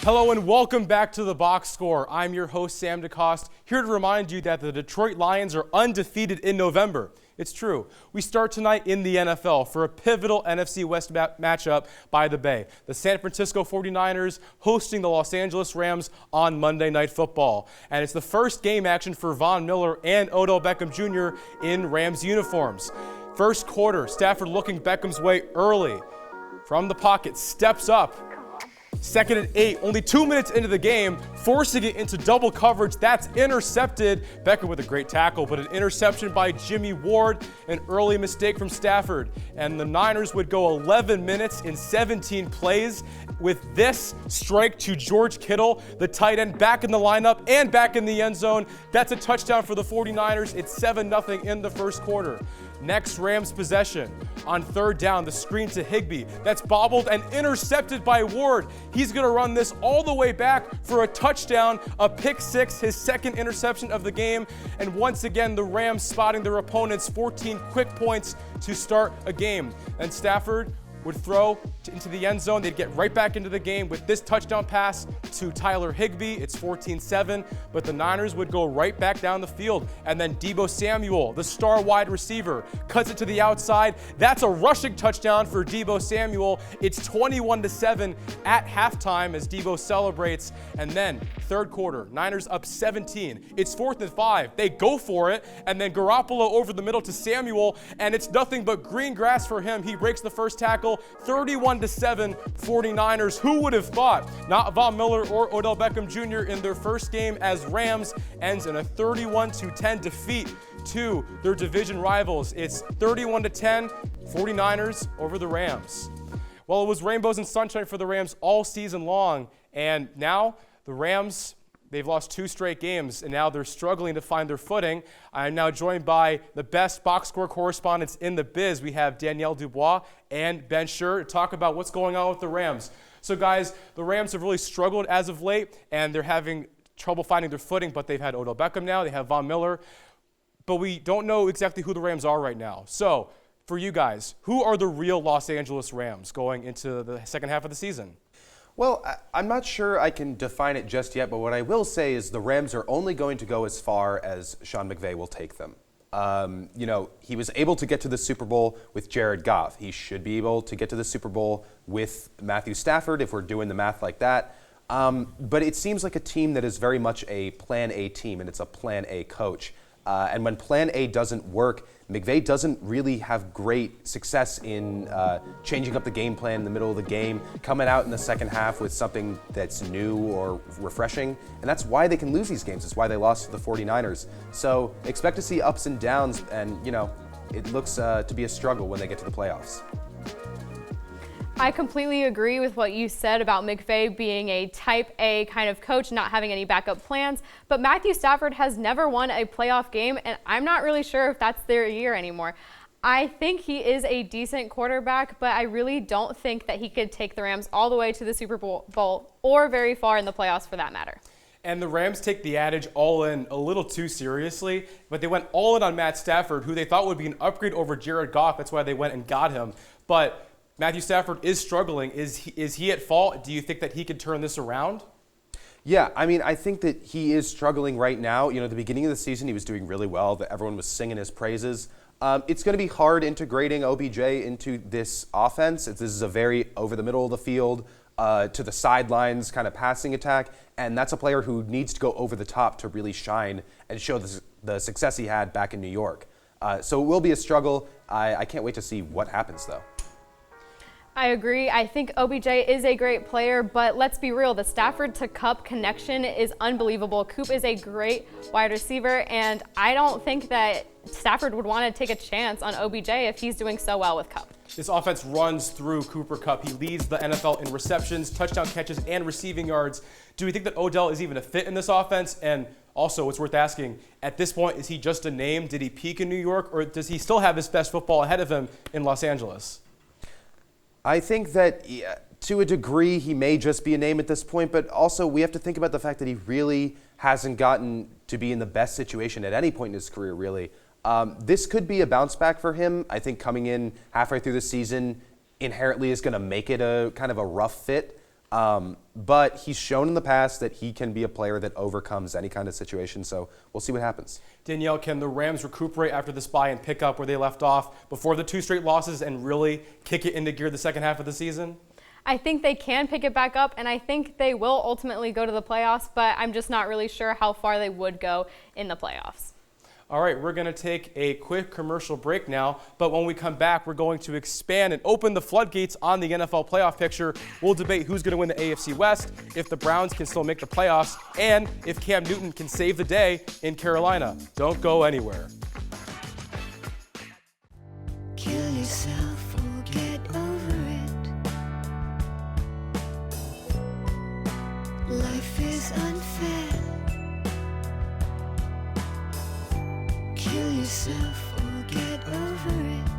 Hello and welcome back to the Box Score. I'm your host, Sam DeCoste, here to remind you that the Detroit Lions are undefeated in November. It's true. We start tonight in the NFL for a pivotal NFC West matchup by the Bay. The San Francisco 49ers hosting the Los Angeles Rams on Monday Night Football. And it's the first game action for Von Miller and Odell Beckham Jr. in Rams uniforms. First quarter, Stafford looking Beckham's way early. From the pocket, steps up. Second and 8, only 2 minutes into the game, forcing it into double coverage. That's intercepted. Beckham with a great tackle, but an interception by Jimmy Ward, an early mistake from Stafford. And the Niners would go 11 minutes in 17 plays with this strike to George Kittle, the tight end, back in the lineup and back in the end zone. That's a touchdown for the 49ers. It's 7-0 in the first quarter. Next Rams possession. On third down, the screen to Higbee. That's bobbled and intercepted by Ward. He's going to run this all the way back for a touchdown, a pick six, his second interception of the game. And once again, the Rams spotting their opponents 14 quick points to start a game. And Stafford would throw into the end zone. They'd get right back into the game with this touchdown pass to Tyler Higbee. It's 14-7, but the Niners would go right back down the field. And then Deebo Samuel, the star wide receiver, cuts it to the outside. That's a rushing touchdown for Deebo Samuel. It's 21-7 at halftime as Deebo celebrates. And then third quarter, Niners up 17. It's 4th and 5. They go for it, and then Garoppolo over the middle to Samuel, and it's nothing but green grass for him. He breaks the first tackle. 31-7 49ers. Who would have thought? Not Von Miller or Odell Beckham Jr. in their first game as Rams ends in a 31-10 defeat to their division rivals. It's 31-10, 49ers over the Rams. Well, it was rainbows and sunshine for the Rams all season long, and now the Rams, they've lost 2 straight games, and now they're struggling to find their footing. I'm now joined by the best box score correspondents in the biz. We have Danielle DuBois and Ben Sher to talk about what's going on with the Rams. So, guys, the Rams have really struggled as of late, and they're having trouble finding their footing, but they've had Odell Beckham now. They have Von Miller, but we don't know exactly who the Rams are right now. So, for you guys, who are the real Los Angeles Rams going into the second half of the season? Well, I'm not sure I can define it just yet, but what I will say is the Rams are only going to go as far as Sean McVay will take them. He was able to get to the Super Bowl with Jared Goff. He should be able to get to the Super Bowl with Matthew Stafford if we're doing the math like that. But it seems like a team that is very much a Plan A team, and it's a Plan A coach. And when Plan A doesn't work, McVay doesn't really have great success in changing up the game plan in the middle of the game, coming out in the second half with something that's new or refreshing. And that's why they can lose these games. It's why they lost to the 49ers. So expect to see ups and downs, and, it looks to be a struggle when they get to the playoffs. I completely agree with what you said about McVay being a type A kind of coach, not having any backup plans. But Matthew Stafford has never won a playoff game, and I'm not really sure if that's their year anymore. I think he is a decent quarterback, but I really don't think that he could take the Rams all the way to the Super Bowl or very far in the playoffs for that matter. And the Rams take the adage all in a little too seriously, but they went all in on Matt Stafford, who they thought would be an upgrade over Jared Goff. That's why they went and got him. But Matthew Stafford is struggling. Is he at fault? Do you think that he could turn this around? Yeah, I think that he is struggling right now. At the beginning of the season, he was doing really well. That everyone was singing his praises. It's going to be hard integrating OBJ into this offense. This is a very over the middle of the field, to the sidelines kind of passing attack, and that's a player who needs to go over the top to really shine and show the success he had back in New York. So it will be a struggle. I can't wait to see what happens, though. I agree. I think OBJ is a great player, but let's be real. The Stafford to Kupp connection is unbelievable. Coop is a great wide receiver, and I don't think that Stafford would want to take a chance on OBJ if he's doing so well with Kupp. This offense runs through Cooper Kupp. He leads the NFL in receptions, touchdown catches, and receiving yards. Do we think that Odell is even a fit in this offense? And also, it's worth asking, at this point, is he just a name? Did he peak in New York, or does he still have his best football ahead of him in Los Angeles? I think that to a degree he may just be a name at this point, but also we have to think about the fact that he really hasn't gotten to be in the best situation at any point in his career, really. This could be a bounce back for him. I think coming in halfway through the season inherently is going to make it a kind of a rough fit. But he's shown in the past that he can be a player that overcomes any kind of situation, so we'll see what happens. Danielle, can the Rams recuperate after this bye and pick up where they left off before the 2 straight losses and really kick it into gear the second half of the season? I think they can pick it back up, and I think they will ultimately go to the playoffs, but I'm just not really sure how far they would go in the playoffs. All right, we're going to take a quick commercial break now, but when we come back, we're going to expand and open the floodgates on the NFL playoff picture. We'll debate who's going to win the AFC West, if the Browns can still make the playoffs, and if Cam Newton can save the day in Carolina. Don't go anywhere. Kill yourself or get over it. Life is unfair. Kill yourself or get over it.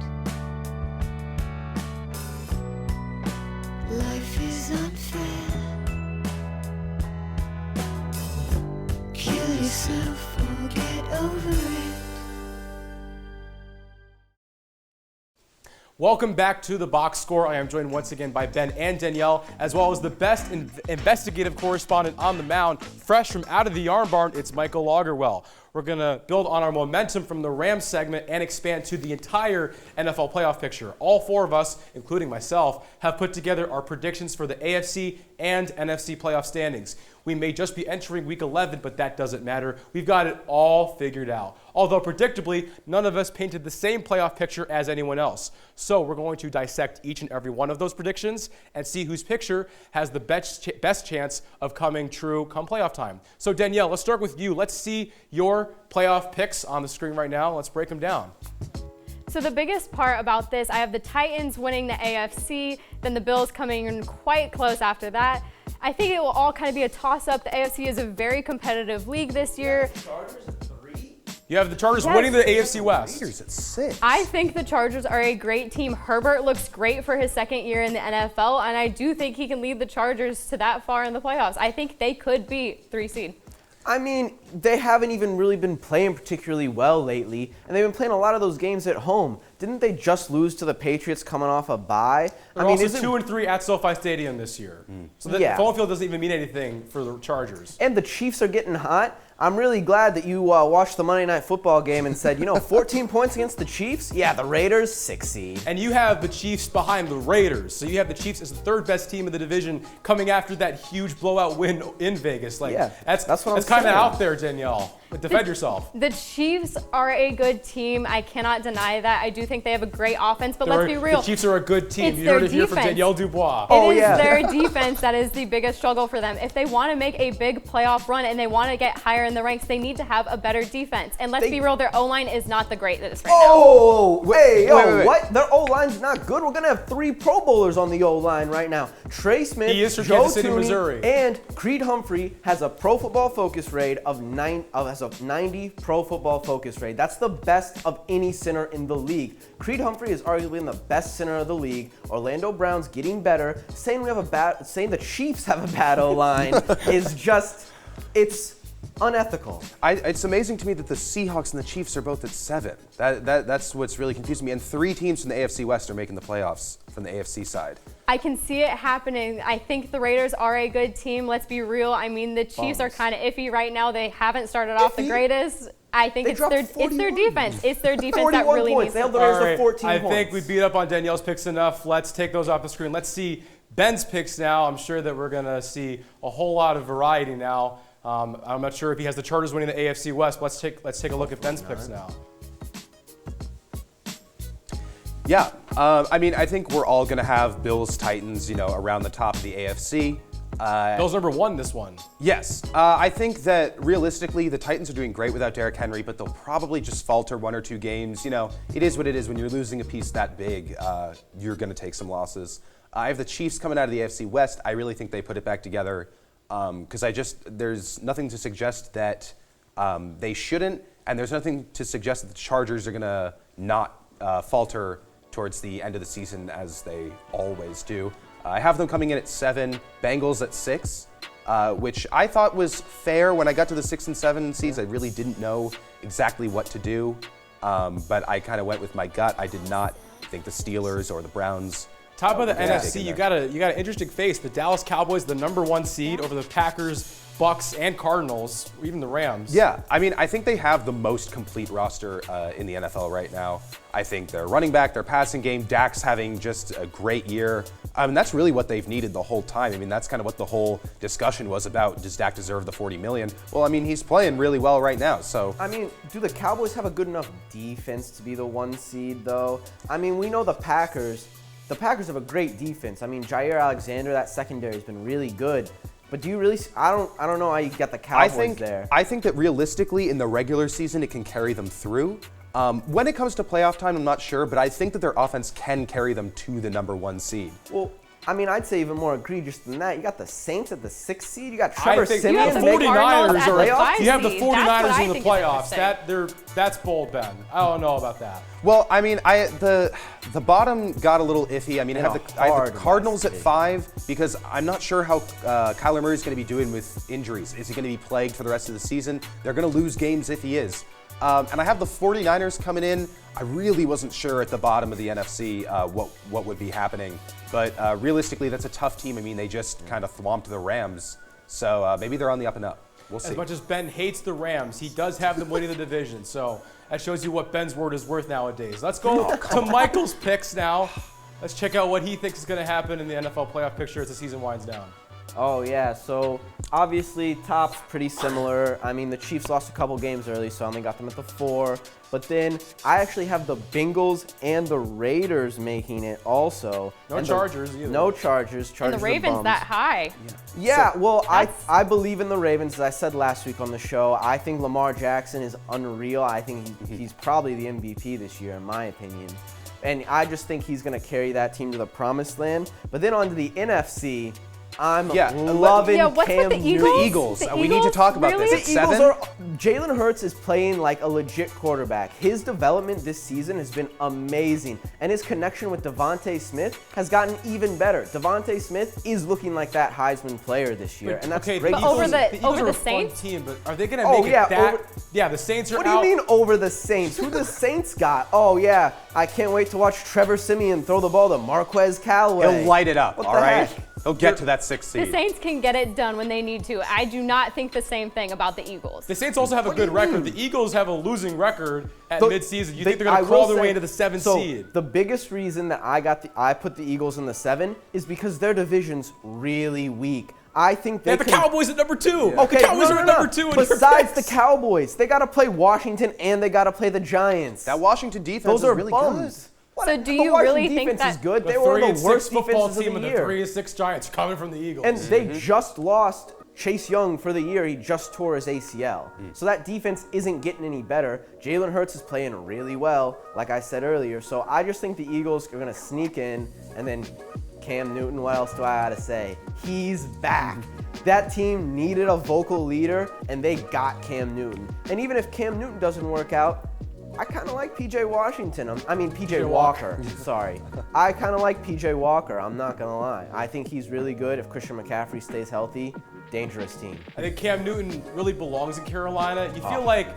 Life is unfair. Kill yourself or get over it. Welcome back to the Box Score. I am joined once again by Ben and Danielle, as well as the best investigative correspondent on the mound. Fresh from out of the yarn barn, it's Michael Logerwell. We're going to build on our momentum from the Rams segment and expand to the entire NFL playoff picture. All 4 of us, including myself, have put together our predictions for the AFC and NFC playoff standings. We may just be entering week 11, but that doesn't matter. We've got it all figured out. Although predictably, none of us painted the same playoff picture as anyone else. So we're going to dissect each and every one of those predictions and see whose picture has the best chance of coming true come playoff time. So Danielle, let's start with you. Let's see your playoff picks on the screen right now. Let's break them down. So the biggest part about this, I have the Titans winning the AFC, then the Bills coming in quite close after that. I think it will all kind of be a toss-up. The AFC is a very competitive league this year. You have the Chargers winning the AFC West. Raiders at 6. I think the Chargers are a great team. Herbert looks great for his second year in the NFL, and I do think he can lead the Chargers to that far in the playoffs. I think they could be 3 seed. I mean, they haven't even really been playing particularly well lately, and they've been playing a lot of those games at home. Didn't they just lose to the Patriots coming off a bye? They're also 2-3 at SoFi Stadium this year. So the home field doesn't even mean anything for the Chargers. And the Chiefs are getting hot. I'm really glad that you watched the Monday Night Football game and said, 14 points against the Chiefs? Yeah, the Raiders, 6 seed. And you have the Chiefs behind the Raiders. So you have the Chiefs as the 3rd best team in the division coming after that huge blowout win in Vegas. That's kind of out there, Danielle. Defend yourself. The Chiefs are a good team. I cannot deny that. I do think they have a great offense, but let's be real. The Chiefs are a good team. It's you their heard it here defense. from Danielle DuBois. It is their defense that is the biggest struggle for them. If they want to make a big playoff run and they want to get higher in the ranks, they need to have a better defense. And let's be real, their O-line is not the greatest right now. Wait. What? Their O-line's not good? We're going to have 3 Pro Bowlers on the O-line right now. Trey Smith, he is from Joe Kansas City, Tooney, Missouri. And Creed Humphrey has a Pro Football Focus rate of 90 Pro Football Focus rate. That's the best of any center in the league. Creed Humphrey is arguably the best center of the league. Orlando Brown's getting better. Saying the Chiefs have a bad O-line is just, it's unethical. It's amazing to me that the Seahawks and the Chiefs are both at 7. That's what's really confusing me. And 3 teams from the AFC West are making the playoffs from the AFC side. I can see it happening. I think the Raiders are a good team. Let's be real. I mean, the Chiefs are kind of iffy right now. They haven't started off the greatest. I think it's their defense. It's their defense that really needs to. They held the Raiders to 14 I points. think we beat up on Danielle's picks enough. Let's take those off the screen. Let's see Ben's picks now. I'm sure that we're going to see a whole lot of variety now. I'm not sure if he has the Chargers winning the AFC West. Let's take a look at Ben's picks now. Yeah, I think we're all going to have Bills, Titans, around the top of the AFC. Bills number 1 this one. Yes, I think that realistically the Titans are doing great without Derrick Henry, but they'll probably just falter 1 or 2 games. It is what it is. When you're losing a piece that big, you're going to take some losses. I have the Chiefs coming out of the AFC West. I really think they put it back together because there's nothing to suggest that they shouldn't, and there's nothing to suggest that the Chargers are going to not falter towards the end of the season as they always do. I have them coming in at 7, Bengals at 6, which I thought was fair when I got to the 6 and 7 seeds. I really didn't know exactly what to do, but I kind of went with my gut. I did not think the Steelers or the Browns Top of the Yeah. NFC, you got an interesting face. The Dallas Cowboys, the #1 seed over the Packers, Bucks, and Cardinals, even the Rams. Yeah, I mean, I think they have the most complete roster in the NFL right now. I think their running back, their passing game, Dak's having just a great year. I mean, that's really what they've needed the whole time. I mean, that's kind of what the whole discussion was about. Does Dak deserve the $40 million? Well, I mean, he's playing really well right now, so. I mean, do the Cowboys have a good enough defense to be the 1 seed, though? I mean, we know the Packers have a great defense. I mean, Jair Alexander, that secondary has been really good. But do you really? I don't know how you get the Cowboys there. I think that realistically, in the regular season, it can carry them through. When it comes to playoff time, I'm not sure, but I think that their offense can carry them to the #1 seed. Well, I mean, I'd say even more egregious than that. You got the Saints at the 6th seed. You got I Trevor think Simeon. You have the the 49ers Cardinals are. at the 5 You have the seed. That's what 49ers I in the think is playoffs. interesting. That's bold, Ben. I don't know about that. Well, I mean, the bottom got a little iffy. I mean, I have the hard Cardinals at West. 5 because I'm not sure how Kyler Murray's going to be doing with injuries. Is he going to be plagued for the rest of the season? They're going to lose games if he is. And I have the 49ers coming in. I really wasn't sure at the bottom of the NFC what would be happening. But realistically, that's a tough team. I mean, they just kind of thwomped the Rams. So maybe they're on the up and up. We'll see. As much as Ben hates the Rams, he does have them winning the division. So that shows you what Ben's word is worth nowadays. Let's go to Michael's picks now. Let's check out what he thinks is going to happen in the NFL playoff picture as the season winds down. Oh, yeah. So, obviously, top's pretty similar. I mean, the Chiefs lost a couple games early, so I only got them at the 4. But then I actually have the Bengals and the Raiders making it also. No And Chargers either. No Chargers. And Chargers the are Ravens bums. that high. Yeah, well, That's- I believe in the Ravens. As I said last week on the show, I think Lamar Jackson is unreal. I think he's probably the MVP this year, in my opinion. And I just think he's going to carry that team to the promised land. But then on to the NFC, I'm loving Yeah, what's Cam with the Newton. Eagles? The Eagles. The We need to talk about Really? this. The At Eagles 7? Jalen Hurts is playing like a legit quarterback. His development this season has been amazing, and his connection with Devontae Smith has gotten even better. Devontae Smith is looking like that Heisman player this year, and that's okay, great. But over the Eagles are a Saints? fun team, but are they going to Oh, make yeah, it that? over- Yeah, the Saints are What do out. you mean over the Saints? Who the Saints got? Oh yeah, I can't wait to watch Trevor Simeon throw the ball to Marquez Callaway. He'll light it up, What all the right? heck? He'll get to that 6th The seed. Saints can get it done when they need to. I do not think the same thing about the Eagles. The Saints also have a What do good you record. mean? The Eagles have a losing record at So, midseason. You they- think they're going I to crawl will their way say- into the 7th so seed? The biggest reason that I put the Eagles in the 7 is because their division's really weak. I think They they have the can, Cowboys at number 2. Okay, the Cowboys no, are at no, no. number 2 in your Besides the picks. Cowboys, they got to play Washington and they got to play the Giants. That Washington defense Those is are really bums. What? So do The you Washington really think defense is that- good? The They were 3-6 the worst football defenses team of and the the year. 3-6 Giants coming from the Eagles. And they just lost Chase Young for the year. He just tore his ACL. So that defense isn't getting any better. Jalen Hurts is playing really well, like I said earlier. So I just think the Eagles are going to sneak in. And then Cam Newton, what else do I got to say? He's back. That team needed a vocal leader, and they got Cam Newton. And even if Cam Newton doesn't work out, I kind of like PJ Washington. PJ Walker. Sorry. I kind of like PJ Walker. I'm not going to lie. I think he's really good. If Christian McCaffrey stays healthy, dangerous team. I think Cam Newton really belongs in Carolina. You feel like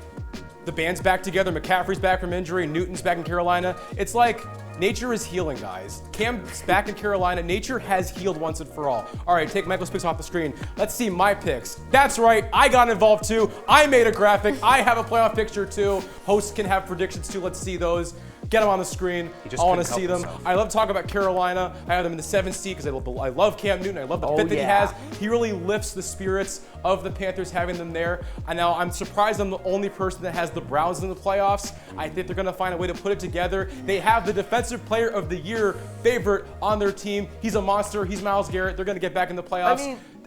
the band's back together, McCaffrey's back from injury, Newton's back in Carolina. It's like nature is healing, guys. Cam's back in Carolina. Nature has healed once and for all. All right, take Michael's picks off the screen. Let's see my picks. That's right, I got involved too. I made a graphic. I have a playoff picture too. Hosts can have predictions too. Let's see those. Get them on the screen. just I want to couldn't see help them. himself. I love talking about Carolina. I have them in the 7th seed because I love Cam Newton. I love the fit that he yeah. has. He really lifts the spirits of the Panthers having them there. And now I'm surprised I'm the only person that has the Browns in the playoffs. I think they're going to find a way to put it together. They have the Defensive Player of the Year favorite on their team. He's a monster. He's Myles Garrett. They're going to get back in the playoffs.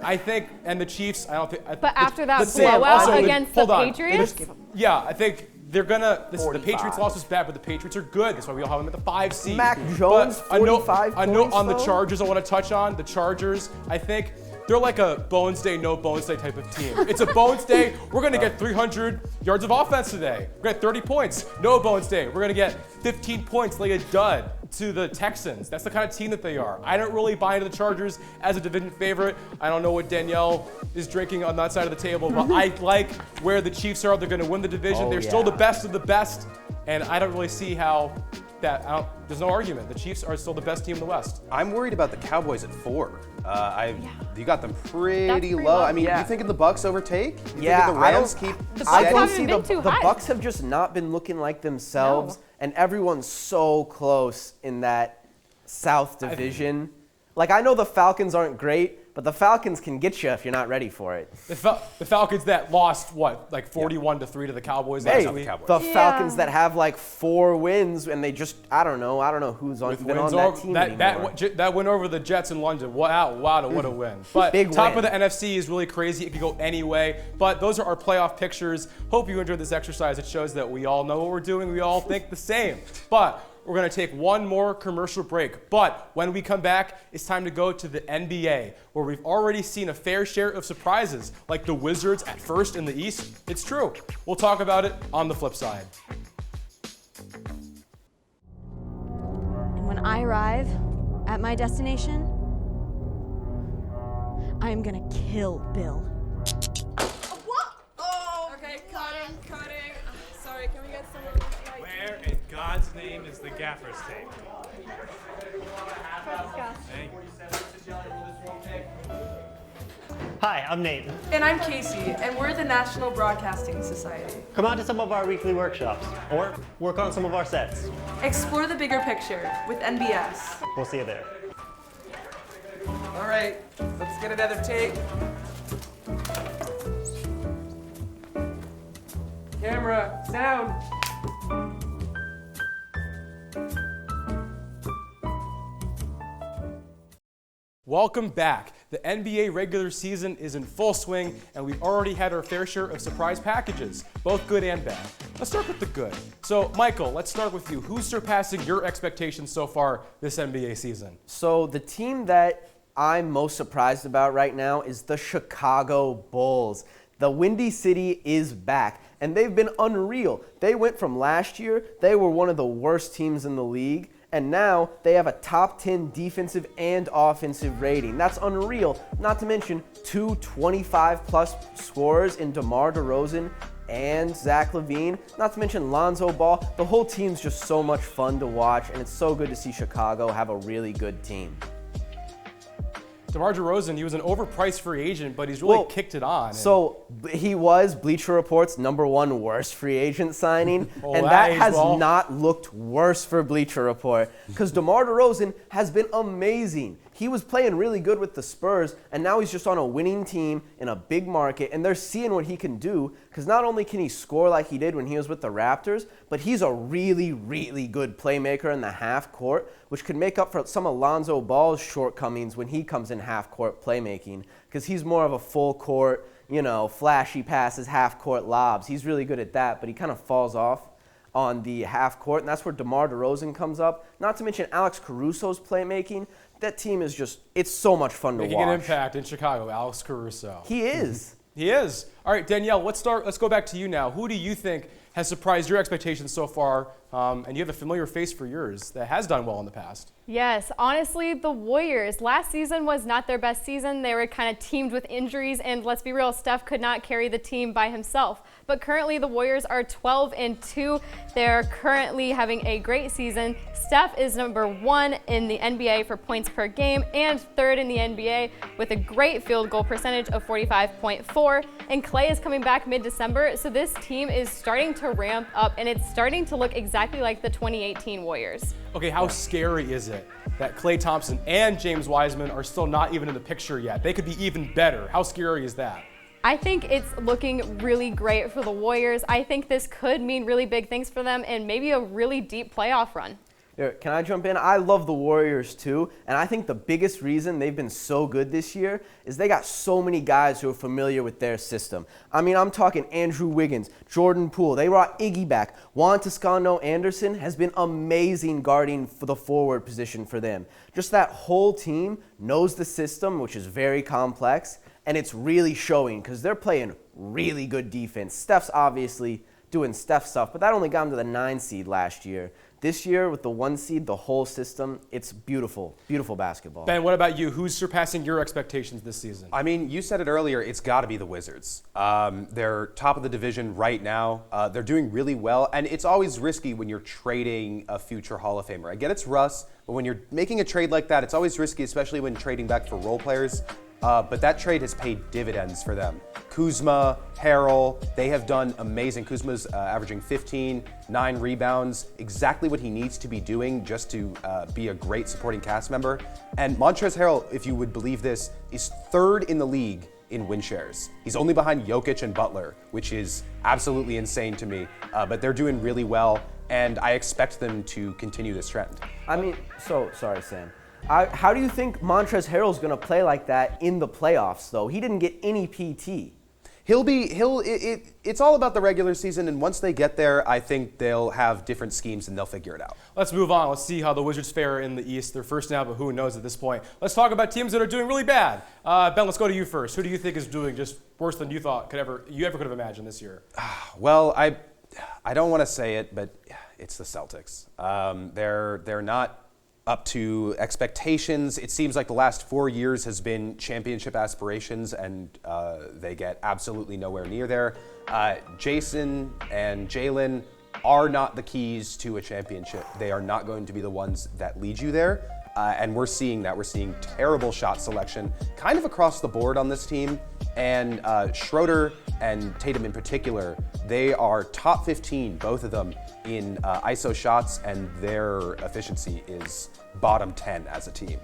I mean- think, and the Chiefs, I don't think. But after that Sam, blowout also, against the hold on. Patriots? Yeah, I think they're gonna. The 45. Patriots loss was bad, but the Patriots are good. That's why we all have them at the 5 seed. Mac Jones, But a note 45 on points, the though? Chargers, I want to touch on the Chargers. I think they're like a Bones Day, no Bones Day type of team. It's a Bones Day. We're gonna get 300 yards of offense today. We're gonna get 30 points. No Bones Day. We're gonna get 15 points, like a dud to the Texans. That's the kind of team that they are. I don't really buy into the Chargers as a division favorite. I don't know what Danielle is drinking on that side of the table, but I like where the Chiefs are. They're going to win the division. Oh, They're still the yeah. best of the best, and I don't really see how there's no argument. The Chiefs are still the best team in the West. I'm worried about the Cowboys at 4. You got them pretty pretty low. low. I mean, Yeah. you thinking the Bucks overtake? You Yeah, thinking the Rams keep I steady? don't haven't see been the too high. Bucks have just not been looking like themselves, No. and everyone's so close in that South division. Like, I know the Falcons aren't great, but the Falcons can get you if you're not ready for it. The Falcons that lost, what, like 41-3 to the Cowboys Hey, last week? the Yeah. Falcons that have like 4 wins, and they just, I don't know who's on, even on that team anymore. That win over the Jets in London. Wow, what a win. But Big top win. of the NFC is really crazy. It could go any way. But those are our playoff pictures. Hope you enjoyed this exercise. It shows that we all know what we're doing. We all think the same. But we're going to take one more commercial break. But when we come back, it's time to go to the NBA, where we've already seen a fair share of surprises, like the Wizards at first in the East. It's true. We'll talk about it on the flip side. And when I arrive at my destination, I am gonna kill Bill. What? Oh, okay, cutting. Sorry, can we get some of this? Where in God's name is the gaffer's tape? Thank you. Hi, I'm Nate. And I'm Casey, and we're the National Broadcasting Society. Come out to some of our weekly workshops or work on some of our sets. Explore the bigger picture with NBS. We'll see you there. All right, let's get another take. Camera, sound. Welcome back. The NBA regular season is in full swing, and we've already had our fair share of surprise packages, both good and bad. Let's start with the good. So, Michael, let's start with you. Who's surpassing your expectations so far this NBA season? So the team that I'm most surprised about right now is the Chicago Bulls. The Windy City is back, and they've been unreal. They went from last year, they were one of the worst teams in the league, and now they have a top 10 defensive and offensive rating. That's unreal, not to mention 2 25-plus scorers in DeMar DeRozan and Zach LaVine, not to mention Lonzo Ball. The whole team's just so much fun to watch, and it's so good to see Chicago have a really good team. DeMar DeRozan, he was an overpriced free agent, but he's really kicked it on. So he was Bleacher Report's #1 worst free agent signing, Oh, and that nice. has Well. not looked worse for Bleacher Report because DeMar DeRozan has been amazing. He was playing really good with the Spurs, and now he's just on a winning team in a big market, and they're seeing what he can do because not only can he score like he did when he was with the Raptors, but he's a really, really good playmaker in the half court, which could make up for some of Lonzo Ball's shortcomings when he comes in half court playmaking because he's more of a full court, flashy passes, half court lobs. He's really good at that, but he kind of falls off on the half court, and that's where DeMar DeRozan comes up. Not to mention Alex Caruso's playmaking. That team is just, it's so much fun to watch. Making an impact in Chicago, Alex Caruso. He is. He is. All right, Danielle, let's go back to you now. Who do you think has surprised your expectations so far? And you have a familiar face for yours that has done well in the past. Yes, honestly, the Warriors. Last season was not their best season. They were kind of teamed with injuries, and let's be real, Steph could not carry the team by himself. But currently, the Warriors are 12-2. They're currently having a great season. Steph is #1 in the NBA for points per game and 3rd in the NBA with a great field goal percentage of 45.4. And Klay is coming back mid-December, so this team is starting to ramp up, and it's starting to look exactly like the 2018 Warriors. Okay, how scary is it that Klay Thompson and James Wiseman are still not even in the picture yet? They could be even better. How scary is that? I think it's looking really great for the Warriors. I think this could mean really big things for them and maybe a really deep playoff run. Here, can I jump in? I love the Warriors too, and I think the biggest reason they've been so good this year is they got so many guys who are familiar with their system. I mean, I'm talking Andrew Wiggins, Jordan Poole. They brought Iggy back. Juan Toscano Anderson has been amazing guarding for the forward position for them. Just that whole team knows the system, which is very complex, and it's really showing because they're playing really good defense. Steph's obviously doing Steph stuff, but that only got him to the 9 seed last year. This year with the 1 seed, the whole system, it's beautiful, beautiful basketball. Ben, what about you? Who's surpassing your expectations this season? I mean, you said it earlier, it's got to be the Wizards. They're top of the division right now. They're doing really well, and it's always risky when you're trading a future Hall of Famer. I get it's Russ, but when you're making a trade like that, it's always risky, especially when trading back for role players. But that trade has paid dividends for them. Kuzma, Harrell, they have done amazing. Kuzma's averaging 15, 9 rebounds, exactly what he needs to be doing just to be a great supporting cast member. And Montrezl Harrell, if you would believe this, is 3rd in the league in win shares. He's only behind Jokic and Butler, which is absolutely insane to me. But they're doing really well, and I expect them to continue this trend. I mean, sorry, Sam. How do you think Montrezl Harrell's going to play like that in the playoffs, though? He didn't get any PT. It's all about the regular season, and once they get there, I think they'll have different schemes and they'll figure it out. Let's move on. Let's see how the Wizards fare in the East. They're first now, but who knows at this point. Let's talk about teams that are doing really bad. Ben, let's go to you first. Who do you think is doing just worse than you thought you ever could have imagined this year? Well, I don't want to say it, but it's the Celtics. They're not up to expectations. It seems like the last 4 years has been championship aspirations, and they get absolutely nowhere near there. Jason and Jalen are not the keys to a championship. They are not going to be the ones that lead you there. And we're seeing that. We're seeing terrible shot selection kind of across the board on this team. And Schroeder and Tatum in particular, they are top 15, both of them, in ISO shots, and their efficiency is bottom 10 as a team.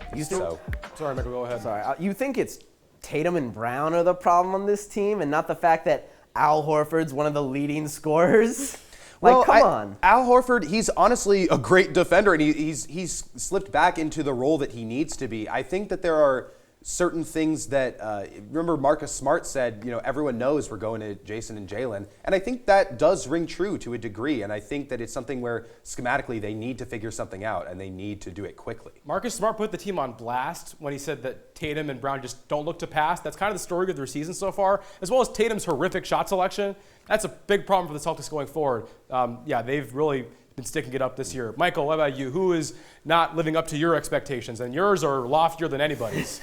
Sorry, Michael, go ahead. Sorry. You think it's Tatum and Brown are the problem on this team and not the fact that Al Horford's one of the leading scorers? Come on. Al Horford, he's honestly a great defender, and he's slipped back into the role that he needs to be. I think that there are certain things that, remember Marcus Smart said, everyone knows we're going to Jason and Jalen. And I think that does ring true to a degree. And I think that it's something where schematically they need to figure something out and they need to do it quickly. Marcus Smart put the team on blast when he said that Tatum and Brown just don't look to pass. That's kind of the story of their season so far, as well as Tatum's horrific shot selection. That's a big problem for the Celtics going forward. They've really been sticking it up this year. Michael, what about you? Who is not living up to your expectations? And yours are loftier than anybody's.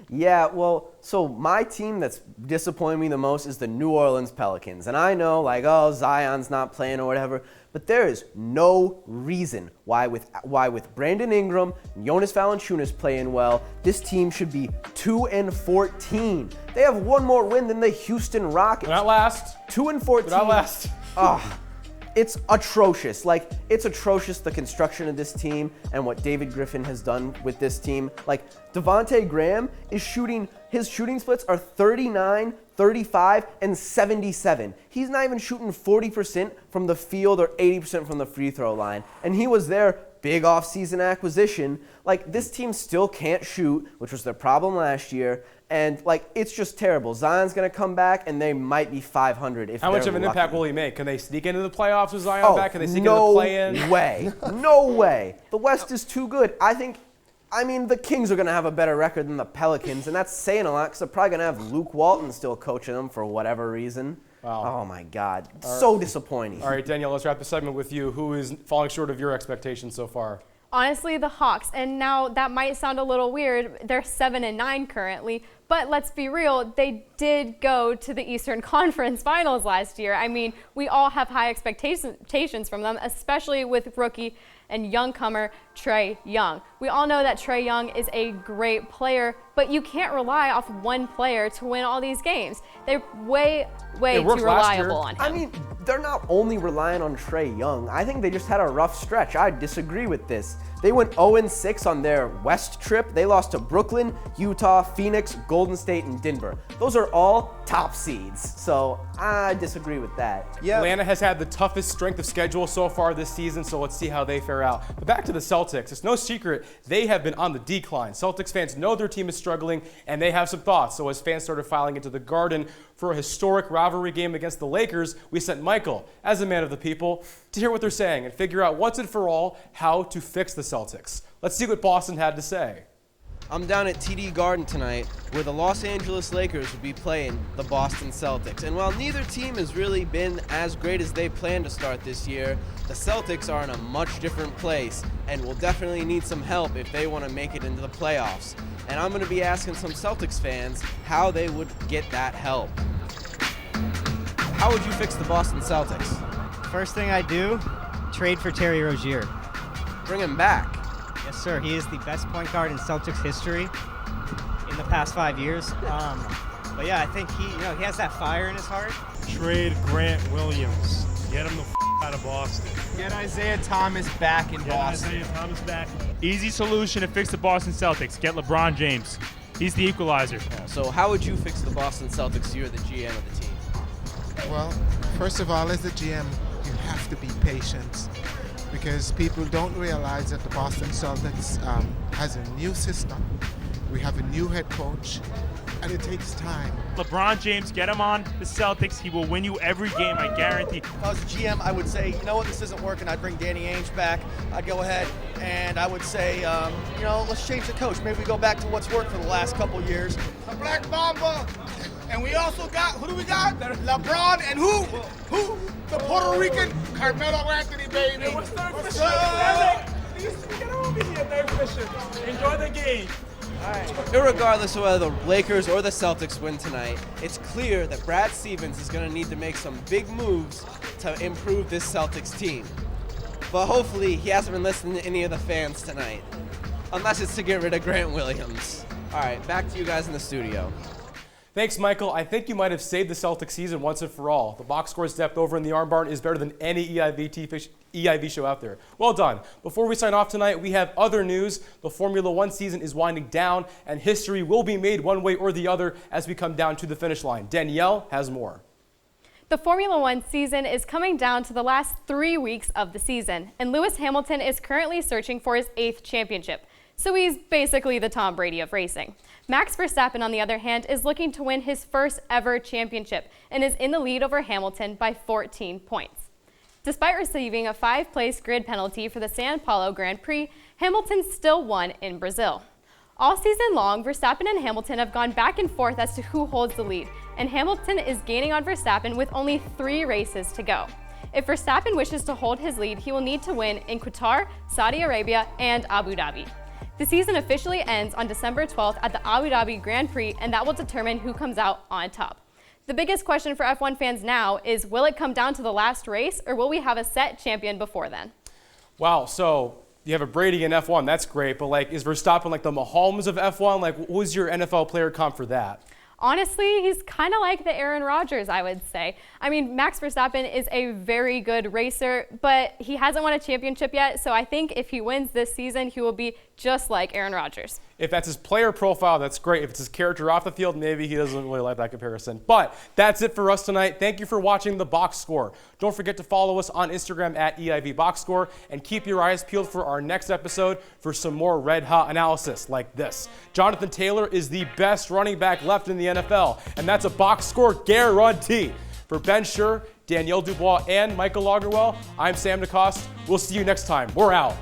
Yeah, well, so my team that's disappointed me the most is the New Orleans Pelicans. And I know, Zion's not playing or whatever, but there is no reason why with Brandon Ingram and Jonas Valanciunas playing well, this team should be 2-14. They have one more win than the Houston Rockets. They're not last. 2-14. They're not last. It's atrocious. It's atrocious, the construction of this team and what David Griffin has done with this team. Devontae Graham is his shooting splits are 39, 35, and 77. He's not even shooting 40% from the field or 80% from the free throw line. And he was their big offseason acquisition. This team still can't shoot, which was their problem last year. And it's just terrible. Zion's going to come back, and they might be 500 if How much of an impact will he make? Can they sneak into the playoffs with Zion back? Can they sneak into the play-in? No way. No way. The West is too good. The Kings are going to have a better record than the Pelicans, and that's saying a lot because they're probably going to have Luke Walton still coaching them for whatever reason. Wow. Oh, my God. So disappointing. All right, Danielle, let's wrap the segment with you. Who is falling short of your expectations so far? Honestly, the Hawks. And now that might sound a little weird. They're 7-9 currently. But let's be real, they did go to the Eastern Conference Finals last year. We all have high expectations from them, especially with rookie and youngcomer Trae Young. We all know that Trae Young is a great player, but you can't rely off one player to win all these games. They're way too reliable on him. They're not only relying on Trae Young. I think they just had a rough stretch. I disagree with this. They went 0-6 on their West trip. They lost to Brooklyn, Utah, Phoenix, Golden State, and Denver. Those are all top seeds. So I disagree with that. Yeah. Atlanta has had the toughest strength of schedule so far this season, so let's see how they fare out. But back to the Celtics. It's no secret they have been on the decline. Celtics fans know their team is struggling, and they have some thoughts. So as fans started filing into the Garden for a historic rivalry game against the Lakers, we sent Michael, as a man of the people, to hear what they're saying and figure out once and for all how to fix the Celtics. Let's see what Boston had to say. I'm down at TD Garden tonight where the Los Angeles Lakers will be playing the Boston Celtics. And while neither team has really been as great as they planned to start this year, the Celtics are in a much different place and will definitely need some help if they want to make it into the playoffs. And I'm going to be asking some Celtics fans how they would get that help. How would you fix the Boston Celtics? First thing I do, trade for Terry Rozier. Bring him back. Yes, sir. He is the best point guard in Celtics history in the past 5 years. But yeah, I think he has that fire in his heart. Trade Grant Williams. Get him the out of Boston. Get Isaiah Thomas back in Boston. Isaiah Thomas back. Easy solution to fix the Boston Celtics. Get LeBron James. He's the equalizer. So how would you fix the Boston Celtics? You're the GM of the team. Well, first of all, as the GM, you have to be patient because people don't realize that the Boston Celtics has a new system. We have a new head coach, and it takes time. LeBron James, get him on the Celtics. He will win you every game, I guarantee. If I was a GM, I would say, you know what, this isn't working. I'd bring Danny Ainge back. I'd go ahead and I would say, let's change the coach. Maybe we go back to what's worked for the last couple years. A Black Mamba. And we also got, who do we got? LeBron and who? Who? The Puerto Rican Carmelo Anthony, baby. Hey, what's third Fisher? Get over here, third Fisher. Enjoy the game. Irregardless of whether the Lakers or the Celtics win tonight, it's clear that Brad Stevens is going to need to make some big moves to improve this Celtics team. But hopefully he hasn't been listening to any of the fans tonight, unless it's to get rid of Grant Williams. All right, back to you guys in the studio. Thanks, Michael. I think you might have saved the Celtics season once and for all. The box score's depth over in the Arm Barn is better than any EIV show out there. Well done. Before we sign off tonight, we have other news. The Formula One season is winding down, and history will be made one way or the other as we come down to the finish line. Danielle has more. The Formula One season is coming down to the last 3 weeks of the season, and Lewis Hamilton is currently searching for his 8th championship. So he's basically the Tom Brady of racing. Max Verstappen, on the other hand, is looking to win his first ever championship and is in the lead over Hamilton by 14 points. Despite receiving a 5-place grid penalty for the Sao Paulo Grand Prix, Hamilton still won in Brazil. All season long, Verstappen and Hamilton have gone back and forth as to who holds the lead, and Hamilton is gaining on Verstappen with only 3 races to go. If Verstappen wishes to hold his lead, he will need to win in Qatar, Saudi Arabia, and Abu Dhabi. The season officially ends on December 12th at the Abu Dhabi Grand Prix, and that will determine who comes out on top. The biggest question for F1 fans now is, will it come down to the last race, or will we have a set champion before then? Wow, so you have a Brady in F1, that's great, but is Verstappen like the Mahomes of F1? Who's your NFL player comp for that? Honestly, he's kind of like the Aaron Rodgers, I would say. I mean, Max Verstappen is a very good racer, but he hasn't won a championship yet, so I think if he wins this season, he will be just like Aaron Rodgers. If that's his player profile, that's great. If it's his character off the field, maybe he doesn't really like that comparison. But that's it for us tonight. Thank you for watching The Box Score. Don't forget to follow us on Instagram at EIV Box Score, and keep your eyes peeled for our next episode for some more red-hot analysis like this. Jonathan Taylor is the best running back left in the NFL, and that's a box score guarantee. For Ben Sher, Danielle DuBois, and Michael Logerwell, I'm Sam DeCoste. We'll see you next time. We're out.